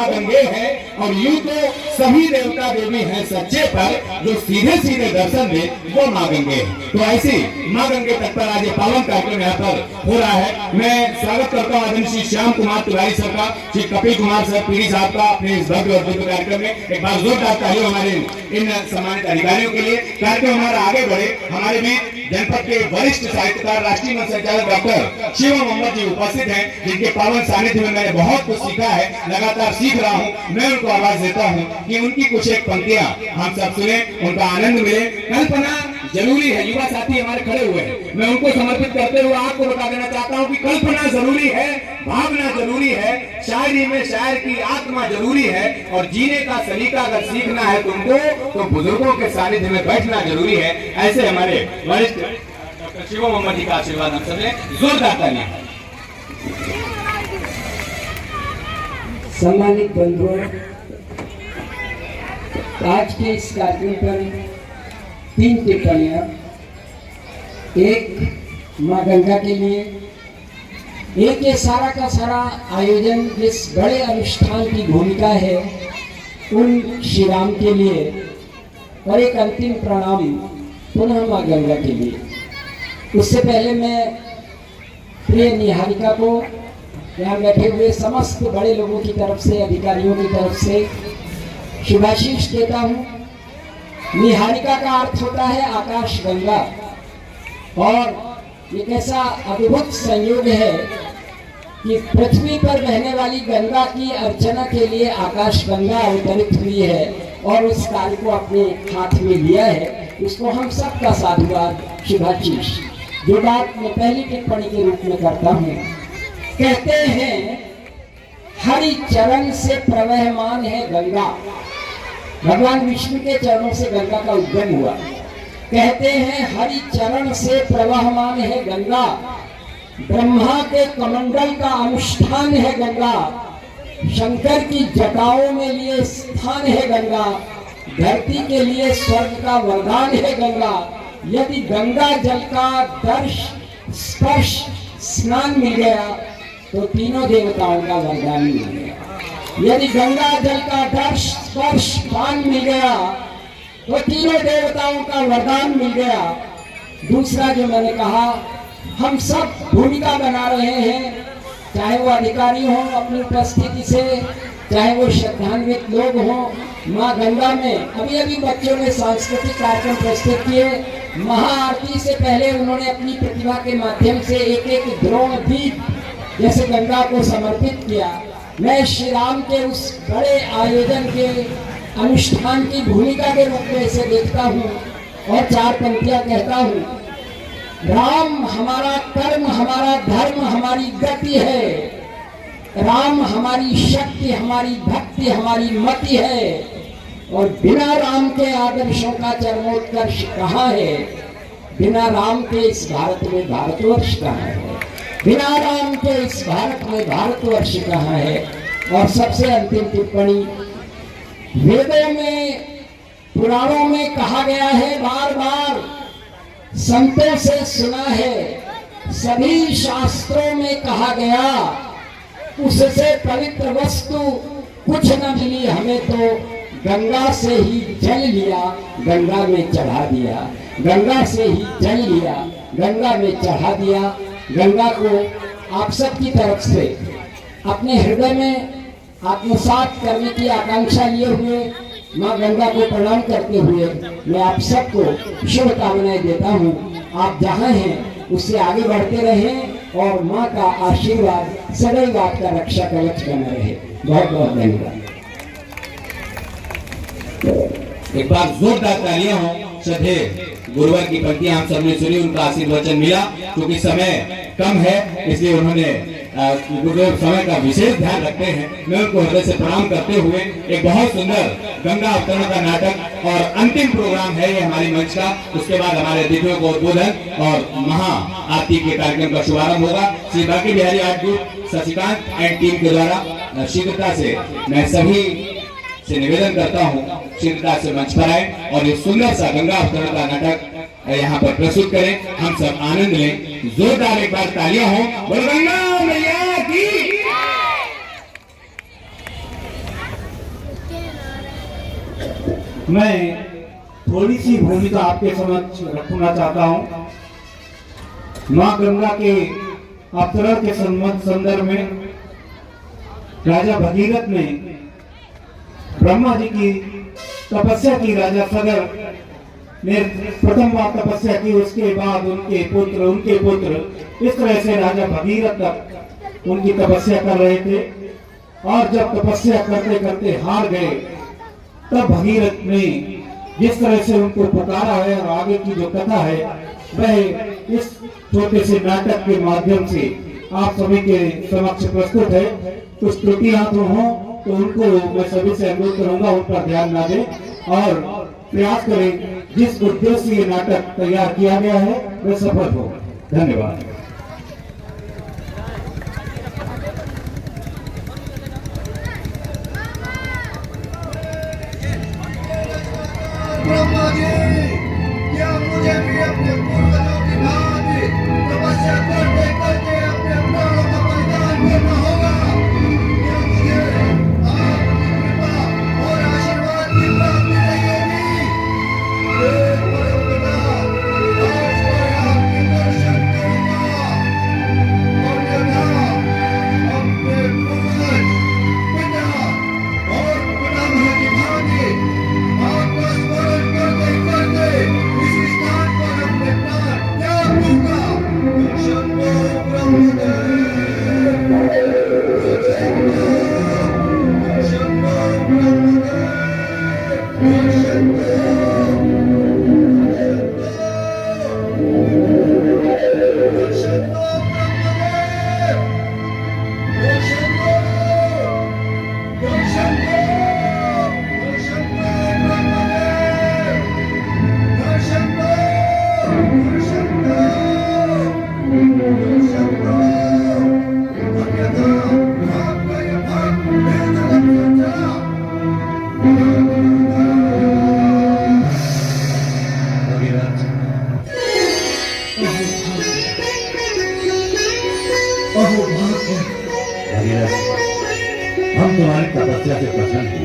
माँ गंगे हैं, और यूं तो सभी देवता देवी हैं सच्चे, पर जो सीधे सीधे दर्शन दे वो माँ गंगे हैं। तो ऐसी माँ गंगे तट पर आज ये पावन कार्यक्रम यहाँ पर हो रहा है। मैं स्वागत करता हूँ आदरणीय श्री श्याम कुमार तिवारी सर का, श्री कपिल कुमार सर पीरी साहब का अपने इस भव्य और दिव्य कार्यक्रम में। एक बार जोरदार तालियां हमारे इन सम्मानित अधिकारियों के लिए। कार्यक्रम हमारा आगे बढ़े, हमारे बीच जनपद के वरिष्ठ साहित्यकार, राष्ट्रीय मंच संचालक डॉक्टर शिव मोहम्मद जी उपस्थित हैं, जिनके पावन सानिध्य में मैंने बहुत कुछ सीखा है, लगातार सीख रहा हूँ। मैं उनको आवाज देता हूँ कि उनकी कुछ एक पंक्तियां हम सब सुने, उनका आनंद मिले। कल्पना जरूरी है, युवा साथी हमारे खड़े हुए हैं, मैं उनको समर्पित करते हुए आपको बता देना चाहता हूँ कि कल्पना जरूरी है, भावना जरूरी है, शायरी में शायर की आत्मा जरूरी है, और जीने का सलीका अगर सीखना है तुमको तो बुजुर्गों के सानिध्य में बैठना जरूरी है। ऐसे हमारे वरिष्ठ डॉक्टर शिव मोहम्मद जी का आशीर्वाद हम सबने जोरदार तालियां। सम्मानित बंधुओं, आज के इस कार्यक्रम पर 3 टिप्पणियां। एक माँ गंगा के लिए, एक ये सारा का सारा आयोजन जिस बड़े अनुष्ठान की भूमिका है उन श्री राम के लिए, और एक अंतिम प्रणाम पुनः माँ गंगा के लिए। उससे पहले मैं प्रिय निहारिका को, यहाँ बैठे हुए समस्त बड़े लोगों की तरफ से, अधिकारियों की तरफ से शुभाशीष देता हूँ। निहारिका का अर्थ होता है आकाश गंगा, और एक ऐसा अद्भुत संयोग है कि पृथ्वी पर बहने वाली गंगा की अर्चना के लिए आकाश गंगा अवतरित हुई है और उस कार्य को अपने हाथ में लिया है। उसको हम सबका साधुवाद, शुभाशीष। जो बात मैं पहली टिप्पणी के रूप में करता हूँ, कहते हैं हरि चरण से प्रवहमान है गंगा। भगवान विष्णु के चरणों से गंगा का उद्गम हुआ। कहते हैं हरि चरण से प्रवहमान है गंगा, ब्रह्मा के कमंडल का अनुष्ठान है गंगा, शंकर की जटाओं में लिए स्थान है गंगा, धरती के लिए स्वर्ग का वरदान है गंगा। यदि गंगा जल का दर्श, स्पर्श, स्नान मिल गया तो तीनों देवताओं का वरदान मिल गया। यदि गंगा जल का दर्श, स्पर्श, पान मिल गया तो तीनों देवताओं का वरदान मिल गया। दूसरा जो मैंने कहा, हम सब भूमिका बना रहे हैं, चाहे वो अधिकारी हों अपनी उपस्थिति से, चाहे वो श्रद्धान्वित लोग हों। माँ गंगा में अभी अभी बच्चों ने सांस्कृतिक कार्यक्रम प्रस्तुत किए। महाआरती से पहले उन्होंने अपनी प्रतिभा के माध्यम से एक एक द्रोण दीप जैसे गंगा को समर्पित किया। मैं श्री राम के उस बड़े आयोजन के अनुष्ठान की भूमिका के रूप में इसे देखता हूँ और 4 पंक्तियां कहता हूँ। राम हमारा कर्म, हमारा धर्म, हमारी गति है। राम हमारी शक्ति, हमारी भक्ति, हमारी मति है। और बिना राम के आदर्शों का चरमोत्कर्ष कहाँ है? बिना राम के इस भारत में भारतवर्ष कहाँ है? बिना राम के इस भारत में भारतवर्ष कहाँ है? और सबसे अंतिम टिप्पणी, वेदों में, पुराणों में कहा गया है, बार बार संतों से सुना है, सभी शास्त्रों में कहा गया, उससे पवित्र वस्तु कुछ न मिली हमें तो गंगा से ही जल लिया, गंगा में चढ़ा दिया। गंगा से ही जल लिया, गंगा में चढ़ा दिया। गंगा को आप सबकी तरफ से अपने हृदय में आत्मसात करने की आकांक्षा लिए हुए माँ गंगा को प्रणाम करते हुए मैं आप सबको शुभकामनाएं देता हूँ। आप जहाँ हैं उससे आगे बढ़ते रहें और माँ का आशीर्वाद सदैव आपका रक्षा कवच बना रहे। बहुत बहुत धन्यवाद। एक बार जोरदार तालियां हो। श्रद्धे गुरुवर की पंक्तियां हम सबने सुनी, उनका आशीर्वचन मिला। क्योंकि समय कम है इसलिए उन्होंने गुरुदेव समय का विशेष ध्यान रखते हैं। मैं उनको हृदय से प्रणाम करते हुए एक बहुत सुंदर गंगा अवतरण का नाटक और अंतिम प्रोग्राम है ये हमारी मंच का। उसके बाद हमारे अतिथियों को उद्बोधन और महा आरती के कार्यक्रम का शुभारंभ होगा। श्री बाकी Bihari art group Shashikant and team के द्वारा शीघ्रता से मैं सभी से निवेदन करता हूँ, शीघ्रता से मंच पर आए और एक सुंदर सा गंगा अवतरण का नाटक यहाँ पर प्रस्तुत करें। हम सब आनंद लें। जोरदार एक बार तालियां हो। बोल गंगा मैया की। मैं थोड़ी सी भूमिका आपके समक्ष रखना चाहता हूँ। माँ गंगा के अवतरण के संदर्भ में राजा भगीरथ ने ब्रह्मा जी की तपस्या की, राजा सगर ने प्रथम बार तपस्या की, उसके बाद उनके पुत्र इस तरह से राजा भगीरथ तक उनकी तपस्या कर रहे थे। और जब तपस्या करते करते हार गए, तब भगीरथ ने जिस तरह से उनको पुकारा है और आगे की जो कथा है वह इस छोटे से नाटक के माध्यम से आप सभी के समक्ष प्रस्तुत है। कुछ त्रुटियां तो हों तो उनको मैं सभी से अनुरोध करूंगा उन पर ध्यान ना दें और प्रयास करें जिस उद्देश्य से ये नाटक तैयार किया गया है वह सफल हो। धन्यवाद। ब्रह्मा जी, क्या मुझे भी अपने पूर्वजों की भांति तपस्या करते करते अपने प्राणों का बलिदान करना होगा? क्या मुझे आपकी कृपा और आशीर्वाद की प्राप्ति नहीं होगी? हे परमपिता, आज मैं आपके दर्शन करूंगा, अन्यथा अपने पूर्वज, पिता और पितामह की भांति आपका स्मरण करते करते इस स्थान पर अपने प्राण त्याग दूंगा। शंभो ब्रह्मदेव, शंभो ब्रह्मदेव, शंभो हम तुम्हारी तपस्या से प्रसन्न हैं।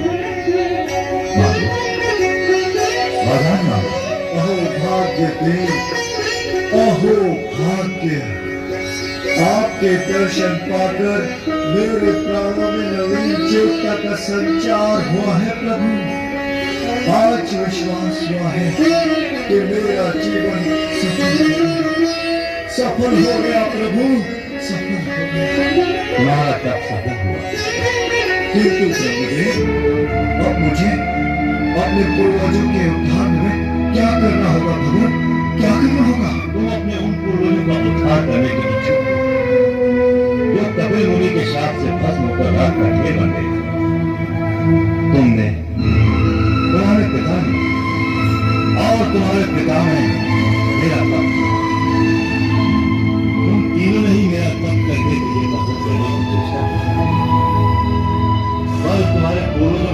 मांगो, वरदान मांगो। अहो भाग्य देव, अहो भाग्य, आपके दर्शन पाकर मेरे प्राणों में नवीन चेतना का संचार हुआ है प्रभु। आज विश्वास हुआ है कि मेरा जीवन सफल हो गया प्रभु, सफल हो गया। तुम्हारा तप सफल हुआ, किंतु ब्रह्मदेव, अब मुझे अपने पूर्वजों के उद्धार में क्या करना होगा भगवान? क्या करना होगा?